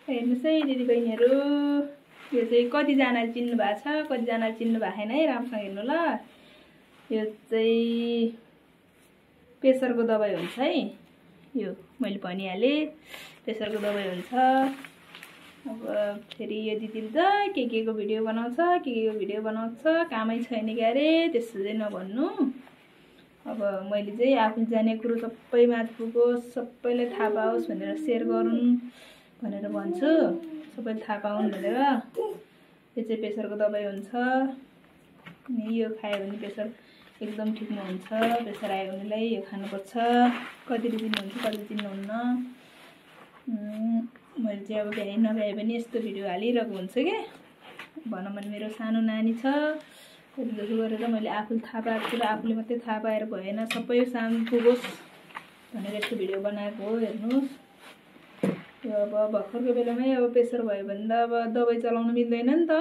हेर्नुस् है दिदीबहिनीहरू, यो चाहिँ कतिजनाले चिन्नु भएको छ, कतिजनाले चिन्नु भएको छैन है, राम्रोसँग हेर्नु ल। यो चाहिँ प्रेसरको दबाई हुन्छ है, यो मैले भनिहालेँ प्रेसरको दबाई हुन्छ। अब फेरि यो दिदीले त के को भिडियो बनाउँछ, के को भिडियो बनाउँछ, कामै छैन क्यारे, त्यस्तो चाहिँ नभन्नु। अब मैले चाहिँ आफूले जानेको कुरो सबै माथि पुगोस्, सबैलाई थाहा पाओस् भनेर सेयर गरून् भनेर भन्छु, सबैले थाहा पाउन् भनेर। यो चाहिँ प्रेसरको दबाई हुन्छ, अनि यो खायो भने प्रेसर एकदम ठिकमा हुन्छ। प्रेसर आयो भनेलाई यो खानुपर्छ। कतिले चिन्नुहुन्छ, कतिले चिन्नुहुन्न। मैले चाहिँ अब भ्याइ नभ्याए पनि यस्तो भिडियो हालिरहेको हुन्छु क्या। भनौँ भने मेरो सानो नानी छ, कति जस्तो गरेर मैले आफूले थाहा पाएको कुरा आफूले मात्रै थाहा पाएर भएन, सबै सानो पुगोस् भनेर यस्तो भिडियो बनाएको हो। हेर्नुहोस्, यो अब भर्खरको बेलामै अब प्रेसर भयो भने त अब दबाई चलाउनु मिल्दैन नि त।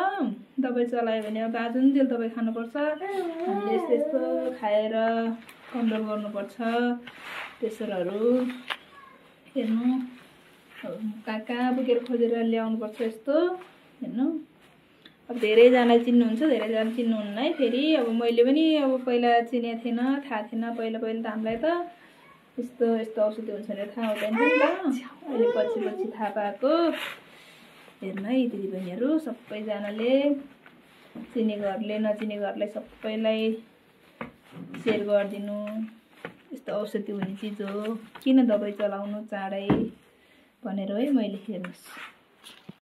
दबाई चलायो भने अब बाजुन्जेल दबाई खानुपर्छ। हामीले यस्तो यस्तो खाएर कन्ट्रोल गर्नुपर्छ प्रेसरहरू। हेर्नु, कहाँ पुगेर खोजेर ल्याउनुपर्छ यस्तो। हेर्नु, अब धेरैजनाले चिन्नुहुन्छ, धेरैजना चिन्नुहुन्न है। फेरि अब मैले पनि अब पहिला चिनेको थिएन, थाहा थिएन। पहिला त हामीलाई त यस्तो यस्तो औषधि हुन्छ भनेर थाहा हुँदैन नि त। अहिले पछि थाहा पाएको। हेर्नु है दिदीबहिनीहरू, सबैजनाले चिनेकोहरूले नचिनेकोहरूलाई सबैलाई सेयर गरिदिनु। यस्तो औषधि हुने चिज हो, किन दबाई चलाउनु चाँडै भनेर है मैले। हेर्नुहोस्।